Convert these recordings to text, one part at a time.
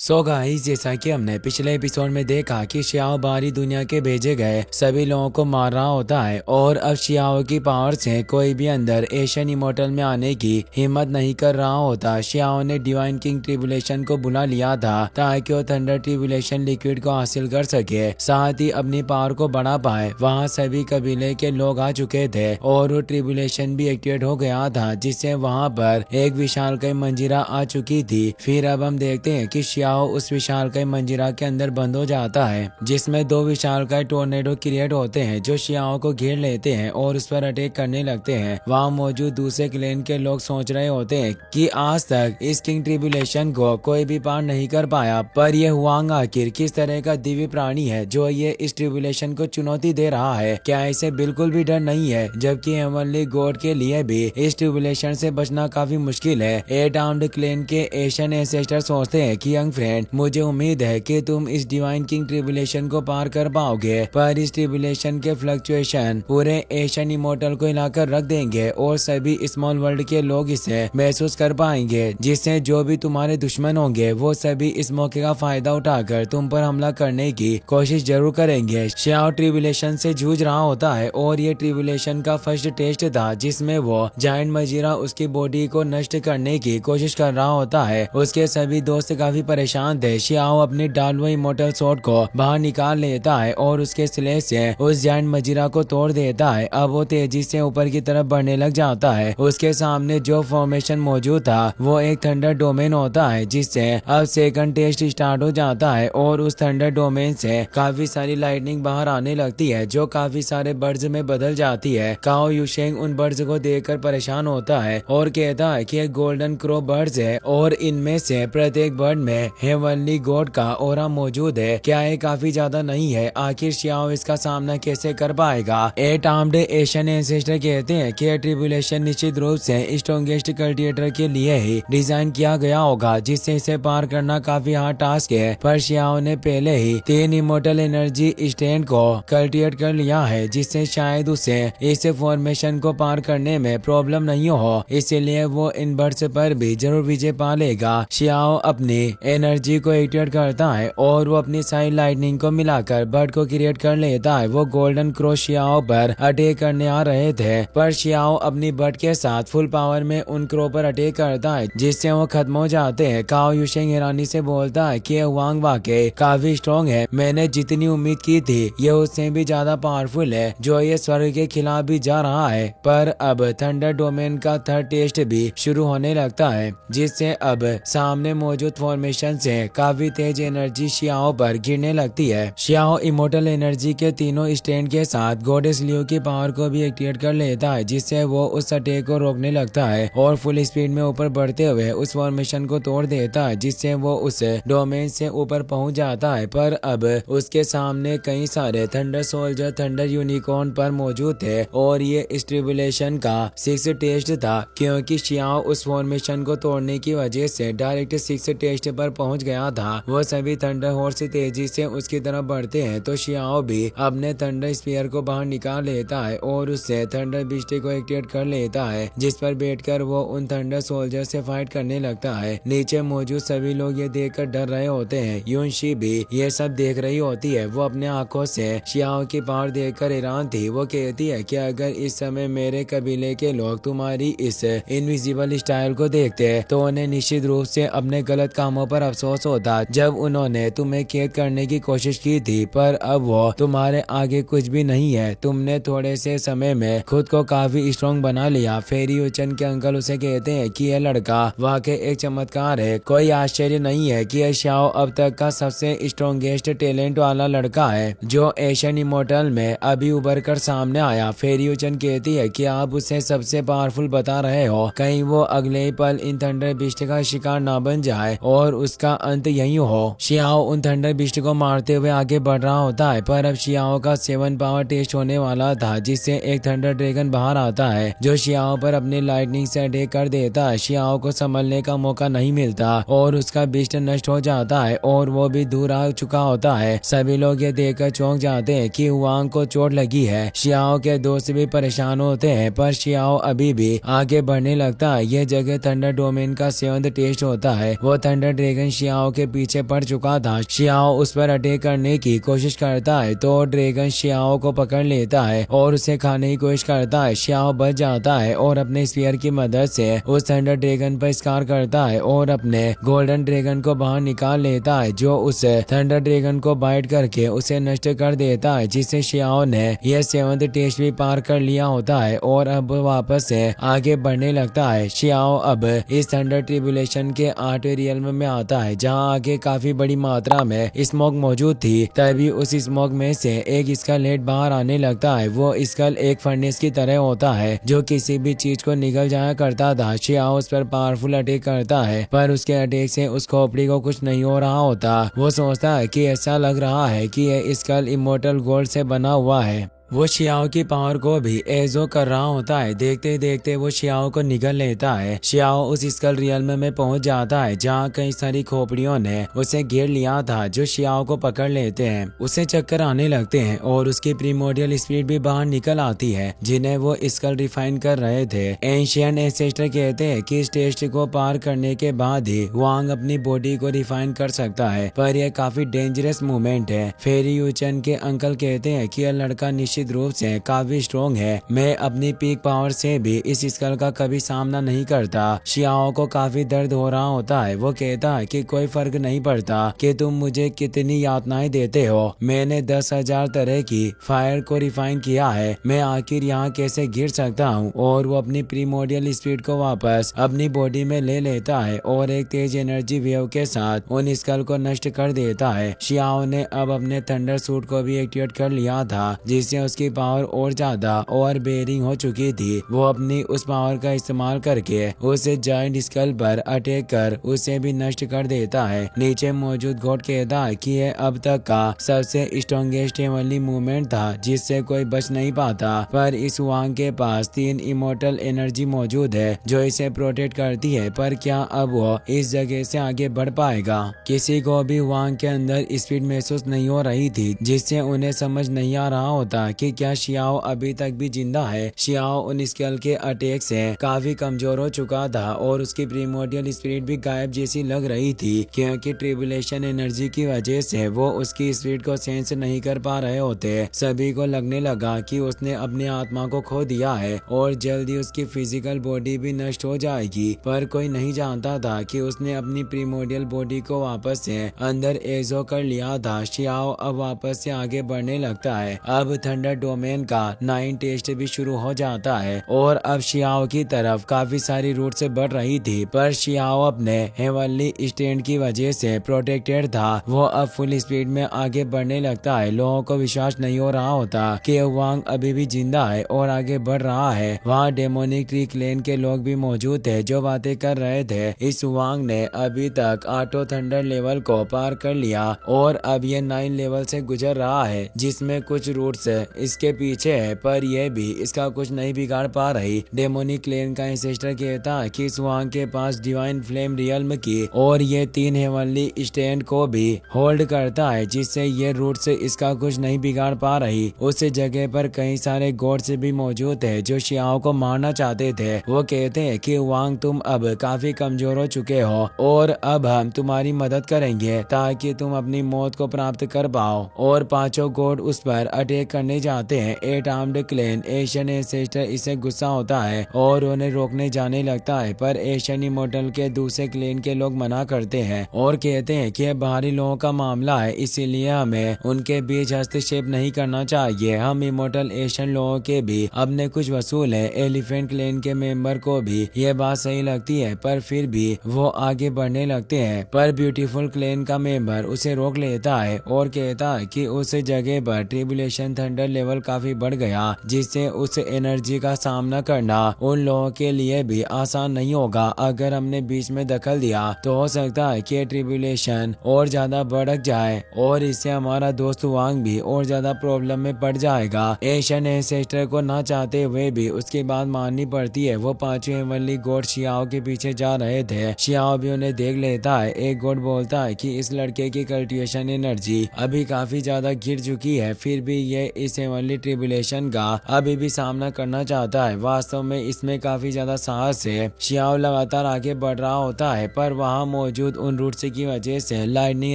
So guys, जैसा कि हमने पिछले एपिसोड में देखा कि शियाओ बाहरी दुनिया के भेजे गए सभी लोगों को मार रहा होता है और अब शियाओ की पावर से कोई भी अंदर एशियन इमोर्टल में आने की हिम्मत नहीं कर रहा होता। शियाओ ने डिवाइन किंग ट्रिब्यूलेशन को बुला लिया था ताकि वो थंडर ट्रिब्यूलेशन लिक्विड को हासिल कर सके, साथ ही अपनी पावर को बढ़ा पाए। वहाँ सभी कबीले के लोग आ चुके थे और वो ट्रिब्यूलेशन भी एक्टिवेट हो गया था, जिससे वहाँ पर एक विशालकाय मंजीरा आ चुकी थी। फिर अब हम देखते हैं कि शियाओ उस विशालकाय मंजीरा के अंदर बंद हो जाता है, जिसमें दो विशालकाय टोर्नेडो क्रिएट होते हैं जो शियाओ को घेर लेते हैं और उस पर अटैक करने लगते हैं। वहाँ मौजूद दूसरे क्लेन के लोग सोच रहे होते हैं कि आज तक इस किंग ट्रिब्यूलेशन को कोई भी पार नहीं कर पाया, पर यह हुआंग आखिर किस तरह का दिव्य प्राणी है जो ये इस ट्रिब्यूलेशन को चुनौती दे रहा है। क्या इसे बिल्कुल भी डर नहीं है, जबकि हेवनली गॉड के लिए भी इस ट्रिब्यूलेशन से बचना काफी मुश्किल है। एट आर्म्ड क्लेन के एशियन एंसेस्टर सोचते हैं कि यंग फ्रेंड, मुझे उम्मीद है कि तुम इस डिवाइन किंग ट्रिब्यूलेशन को पार कर पाओगे, पर इस ट्रिब्यूलेशन के फ्लक्चुएशन पूरे एशियन इमोर्टल को हिलाकर रख देंगे और सभी स्मॉल वर्ल्ड के लोग इसे महसूस कर पाएंगे, जिससे जो भी तुम्हारे दुश्मन होंगे वो सभी इस मौके का फायदा उठाकर तुम पर हमला करने की कोशिश जरूर करेंगे। शियाओ ट्रिब्यूलेशन से जूझ रहा होता है और ये ट्रिब्यूलेशन का फर्स्ट टेस्ट था जिसमें वो जायंट मजीरा उसकी बॉडी को नष्ट करने की कोशिश कर रहा होता है। उसके सभी दोस्त काफी परेशान थे। शियाओ अपनी डालवो इमोर्टल स्वॉर्ड को बाहर निकाल लेता है और उसके स्लेश से उस जायंट मजीरा को तोड़ देता है। अब वो तेजी से ऊपर की तरफ बढ़ने लग जाता है। उसके सामने जो फॉर्मेशन मौजूद था वो एक थंडर डोमेन होता है, जिससे अब सेकंड टेस्ट स्टार्ट हो जाता है और उस थंडर डोमेन से काफी सारी लाइटनिंग बाहर आने लगती है जो काफी सारे बर्ड्स में बदल जाती है। काओ युशेंग उन बर्ड्स को देखकर परेशान होता है और कहता है कि एक गोल्डन क्रो बर्ड्स है और इनमें से प्रत्येक बर्ड में हेवनली गॉड का ऑरा मौजूद है। क्या ये काफी ज्यादा नहीं है? आखिर शियाओ इसका सामना कैसे कर पाएगा? एट आर्म्ड एशियन एंसेस्टर कहते हैं कि ट्रिब्यूलेशन निश्चित रूप से स्ट्रॉन्गेस्ट कल्टिवेटर के लिए ही डिजाइन किया गया होगा, जिससे इसे पार करना काफी हार्ड टास्क है। पर शियाओ ने पहले ही 3 इमोर्टल एनर्जी स्टैंड को कल्टिवेट कर लिया है, जिससे शायद उसे इस फॉर्मेशन को पार करने में प्रॉब्लम नहीं हो, इसलिए वो इन बर्ड्स पर भी जरूर विजय पा लेगा। शियाओ अपनी एनर्जी को एक्टिवेट करता है और वो अपनी साइड लाइटनिंग को मिलाकर बर्ड को क्रिएट कर लेता है। वो गोल्डन क्रो शियाओ पर अटैक करने आ रहे थे, पर शियाओ अपनी बर्ड के साथ फुल पावर में उन क्रो पर अटैक करता है, जिससे वो खत्म हो जाते हैं। काओ युशेंग हैरानी से बोलता है कि हुआंग वाकई काफी स्ट्रॉन्ग है। मैंने जितनी उम्मीद की थी ये उससे भी ज्यादा पावरफुल है, जो ये स्वर्ग के खिलाफ भी जा रहा है। पर अब थंडर डोमेन का थर्ड टेस्ट भी शुरू होने लगता है, जिससे अब सामने मौजूद फॉर्मेशन से काफी तेज एनर्जी शियाओ पर गिरने लगती है। शियाओ इमोर्टल एनर्जी के तीनों स्टैंड के साथ गॉडेस लियो की पावर को भी एक्टिवेट कर लेता है, जिससे वो उस अटैक को रोकने लगता है और फुल स्पीड में ऊपर बढ़ते हुए उस फॉर्मेशन को तोड़ देता है, जिससे वो उस डोमेन से ऊपर पहुंच जाता है। पर अब उसके सामने कई सारे थंडर सोल्जर थंडर यूनिकॉर्न पर मौजूद थे और ये इस ट्रिब्यूलेशन का 6 टेस्ट था, क्योंकि शियाओ उस फॉर्मेशन को तोड़ने की वजह से डायरेक्ट 6 टेस्ट पर पहुंच गया था। वो सभी थंडर हॉर्स तेजी से उसकी तरफ बढ़ते हैं, तो शियाओ भी अपने थंडर स्पीयर को बाहर निकाल लेता है और उससे थंडर बिस्टे को एक्टिवेट कर लेता है, जिस पर बैठकर वो उन थंडर सोल्जर से फाइट करने लगता है। नीचे मौजूद सभी लोग ये देखकर डर रहे होते हैं। यूनशी भी ये सब देख रही होती है। वो अपने आंखों से शियाओ की पावर देखकर हैरान थी। वो कहती है कि अगर इस समय मेरे कबीले के लोग तुम्हारी इस इनविजिबल स्टाइल को देखते तो उन्हें निश्चित रूप से अपने गलत कामों पर अफसोस होता, जब उन्होंने तुम्हें कैद करने की कोशिश की थी। पर अब वो तुम्हारे आगे कुछ भी नहीं है। तुमने थोड़े से समय में खुद को काफी स्ट्रॉन्ग बना लिया। फेरी उचन के अंकल उसे कहते हैं कि यह लड़का वाकई एक चमत्कार है। कोई आश्चर्य नहीं है कि यह शियाओ अब तक का सबसे स्ट्रॉन्गेस्ट टैलेंट वाला लड़का है जो एशियन इमोर्टल में अभी उभर कर सामने आया। फेरी उचन कहती है कि आप उसे सबसे पावरफुल बता रहे हो, कहीं वो अगले ही पल इन थंडर बिस्ट का शिकार ना बन जाए और उसका अंत यही हो। शियाओ उन थंडर बिस्ट को मारते हुए आगे बढ़ रहा होता है, पर अब शियाओ का 7 पावर टेस्ट होने वाला था, जिससे एक थंडर ड्रैगन बाहर आता है जो शियाओ पर अपनी लाइटनिंग से अटैक कर देता है। शियाओ को संभलने का मौका नहीं मिलता और उसका बिस्ट नष्ट हो जाता है और वो भी दूर आ चुका होता है। सभी लोग ये देखकर चौंक जाते हैं कि हुआंग को चोट लगी है। शियाओ के दोस्त भी परेशान होते हैं, पर शियाओ अभी भी आगे बढ़ने लगता है। यह जगह थंडर डोमेन का 7th टेस्ट होता है। वो थंडर ड्रैगन शियाओ के पीछे पड़ चुका था। शियाओ उस पर अटैक करने की कोशिश करता है तो ड्रैगन शियाओ को पकड़ लेता है और उसे खाने की कोशिश करता है। शियाओ बच जाता है और अपने स्पीयर की मदद से उस थंडर ड्रैगन पर स्कार करता है और अपने गोल्डन ड्रैगन को बाहर निकाल लेता है, जो उस थंडर ड्रैगन को बाइट करके उसे नष्ट कर देता है, जिससे शियाओ ने यह 7th टेस्ट भी पार कर लिया होता है और अब वापस से आगे बढ़ने लगता है। शियाओ अब इस थंडर ट्रिब्यूलेशन के 8वें रियल्म में आता है, जहां आगे काफी बड़ी मात्रा में स्मोक मौजूद थी। तभी उस स्मोक में से एक स्कल हेड बाहर आने लगता है। वो स्कल एक फर्नेस की तरह होता है जो किसी भी चीज को निगल जाया करता था। शियाओ उस पर पावरफुल अटैक करता है, पर उसके अटैक से उस खोपड़ी को कुछ नहीं हो रहा होता। वो सोचता है कि ऐसा लग रहा है कि यह स्कल इमोर्टल गोल्ड से बना हुआ है। वो शियाओ की पावर को भी एजो कर रहा होता है। देखते देखते वो शियाओ को निगल लेता है। शियाओ उस स्कल रियल्म में पहुंच जाता है, जहां कई सारी खोपड़ियों ने उसे घेर लिया था, जो शियाओ को पकड़ लेते हैं। उसे चक्कर आने लगते हैं और उसकी प्रीमोडियल स्पिरिट भी बाहर निकल आती है, जिन्हें वो स्कल रिफाइन कर रहे थे। एंशियंट एंसेस्टर कहते हैं कि इस टेस्ट को पार करने के बाद ही वांग अपनी बॉडी को रिफाइन कर सकता है, पर यह काफी डेंजरस मूवमेंट है। फेरी यूचन के अंकल कहते हैं कि यह लड़का निश्चित रूप से काफी स्ट्रॉन्ग है। मैं अपनी पीक पावर से भी इस स्कल का कभी सामना नहीं करता। शियाओ को काफी दर्द हो रहा होता है। वो कहता है कि कोई फर्क नहीं पड़ता कि तुम मुझे कितनी यातनाएं देते हो, मैंने 10,000 तरह की फायर को रिफाइन किया है, मैं आखिर यहाँ कैसे गिर सकता हूँ। और वो अपनी प्रीमोडियल स्पीड को वापस अपनी बॉडी में ले लेता है और एक तेज एनर्जी वेव के साथ उन स्कल को नष्ट कर देता है। शियाओ ने अब अपने थंडर सूट को भी एक्टिवेट कर लिया था, जिससे उसकी पावर और ज्यादा ओवर बेयरिंग हो चुकी थी। वो अपनी उस पावर का इस्तेमाल करके उसे जायंट स्कल पर अटैक कर उसे भी नष्ट कर देता है। नीचे मौजूद गॉड कहता है कि यह अब तक का सबसे स्ट्रॉन्गेस्ट हेवनली मूवमेंट था, जिससे कोई बच नहीं पाता। पर इस वांग के पास 3 इमोर्टल एनर्जी मौजूद है जो इसे प्रोटेक्ट करती है, पर क्या अब वो इस जगह से आगे बढ़ पाएगा? किसी को भी वांग के अंदर स्पीड महसूस नहीं हो रही थी, जिससे उन्हें समझ नहीं आ रहा होता कि क्या शियाओ अभी तक भी जिंदा है। शियाओ उन स्कल के अटैक से काफी कमजोर हो चुका था और उसकी प्रीमोडियल स्पिरिट भी गायब जैसी लग रही थी, क्योंकि ट्रिब्यूलेशन एनर्जी की वजह से वो उसकी स्पिरिट को सेंस नहीं कर पा रहे होते। सभी को लगने लगा कि उसने अपनी आत्मा को खो दिया है और जल्दी उसकी फिजिकल बॉडी भी नष्ट हो जाएगी, पर कोई नहीं जानता था कि उसने अपनी प्रीमोडियल बॉडी को वापस से अंदर एजो कर लिया था। शियाओ अब वापस से आगे बढ़ने लगता है। अब थंडर डोमेन का 9 टेस्ट भी शुरू हो जाता है और अब शियाओ की तरफ काफी सारी रूट से बढ़ रही थी, पर शियाओ अपने हेवनली स्टैंड की वजह से प्रोटेक्टेड था। वो अब फुल स्पीड में आगे बढ़ने लगता है। लोगों को विश्वास नहीं हो रहा होता कि वांग अभी भी जिंदा है और आगे बढ़ रहा है। वहाँ डेमोनिक ट्री क्लेन के लोग भी मौजूद थे जो बातें कर रहे थे। इस वांग ने अभी तक 8 थंडर लेवल को पार कर लिया और अब ये 9 लेवल से गुजर रहा है, जिसमें कुछ रूट्स इसके पीछे है, पर यह भी इसका कुछ नहीं बिगाड़ पा रही। डेमोनिक क्लेन का एंसेस्टर कहता है कि स्वांग के पास डिवाइन फ्लेम रियल्म की और ये 3 हेवनली स्टैंड को भी होल्ड करता है, जिससे ये रूट्स इसका कुछ नहीं बिगाड़ पा रही। उस जगह पर कई सारे गॉड्स भी मौजूद है जो शियाओ को मारना चाहते थे। वो कहते हैं कि वांग तुम अब काफी कमजोर हो चुके हो और अब हम तुम्हारी मदद करेंगे ताकि तुम अपनी मौत को प्राप्त कर पाओ। और 5 गॉड उस पर अटैक करने जाते हैं। 8 आर्म्ड क्लेन एशियन एंसेस्टर इसे गुस्सा होता है और उन्हें रोकने जाने लगता है, पर एशियन इमोर्टल के दूसरे क्लेन के लोग मना करते हैं और कहते हैं कि बाहरी लोगों का मामला है, इसीलिए हमें उनके बीच हस्तक्षेप नहीं करना चाहिए। हम इमोर्टल एशियन लोगों के भी अपने कुछ वसूल है। एलिफेंट क्लेन के मेंबर को भी यह बात सही लगती है, पर फिर भी वो आगे बढ़ने लगते हैं। पर ब्यूटीफुल क्लेन का मेंबर उसे रोक लेता है और कहता है कि उस जगह पर ट्रिब्यूलेशन थंडर लेवल काफी बढ़ गया, जिससे उस एनर्जी का सामना करना उन लोगों के लिए भी आसान नहीं होगा। अगर हमने बीच में दखल दिया तो हो सकता है कि ट्रिब्यूलेशन और ज्यादा भड़क जाए और इससे हमारा दोस्त वांग भी और ज्यादा प्रॉब्लम में पड़ जाएगा। एशियन एंसेस्टर को ना चाहते हुए भी उसकी बात माननी पड़ती है। वो 5 हेवनली गॉड शियाओ के पीछे जा रहे थे। शियाओ भी उन्हें देख लेता है। एक गॉड बोलता है कि इस लड़के की कल्टिवेशन एनर्जी अभी काफी ज्यादा गिर चुकी है, फिर भी ये इस हेवनली ट्रिबुलेशन का अभी भी सामना करना चाहता है। वास्तव में इसमें काफी ज्यादा साहस है। शियाओ लगातार आगे बढ़ रहा होता है, पर वहाँ मौजूद उन रूट्स की वजह से लाइटनिंग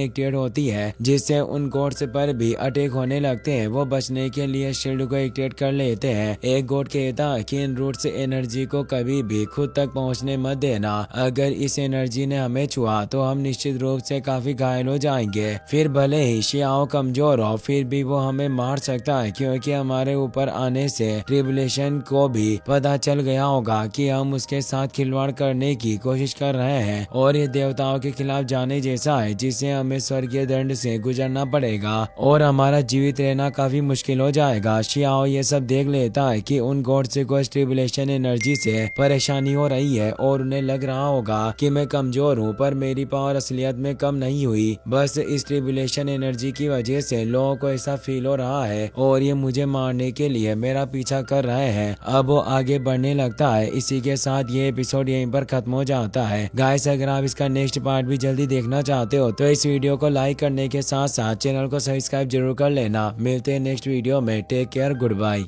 एक्टिवेट होती है, जिससे उन गोट्स पर भी अटैक होने लगते हैं। वो बचने के लिए शील्ड को एक्टिवेट कर लेते हैं। एक गोट कहता है कि इन रूट्स एनर्जी को कभी भी खुद तक पहुंचने मत देना। अगर इस एनर्जी ने हमें छुआ तो हम निश्चित रूप से काफी घायल हो जाएंगे। फिर भले ही शियाओ कमजोर हो, फिर भी वो हमें मार सकता है, क्योंकि हमारे ऊपर आने से ट्रिबुलेशन को भी पता चल गया होगा कि हम उसके साथ खिलवाड़ करने की कोशिश कर रहे हैं। और ये देवताओं के खिलाफ जाने जैसा है, जिसे हमें स्वर्गीय दंड से गुजरना पड़ेगा और हमारा जीवित रहना काफी मुश्किल हो जाएगा। शियाओ ये सब देख लेता है कि उन गॉड्स को इस ट्रिबुलेशन एनर्जी से परेशानी हो रही है और उन्हें लग रहा होगा कि मैं कमजोर हूँ, पर मेरी पावर असलियत में कम नहीं हुई। बस इस ट्रिबुलेशन एनर्जी की वजह से लोगों को ऐसा फील हो रहा है और ये मुझे मारने के लिए मेरा पीछा कर रहे हैं। अब वो आगे बढ़ने लगता है। इसी के साथ ये एपिसोड यहीं पर खत्म हो जाता है। गाइस, अगर आप इसका नेक्स्ट पार्ट भी जल्दी देखना चाहते हो तो इस वीडियो को लाइक करने के साथ साथ चैनल को सब्सक्राइब जरूर कर लेना। मिलते हैं नेक्स्ट वीडियो में। Take care, good bye.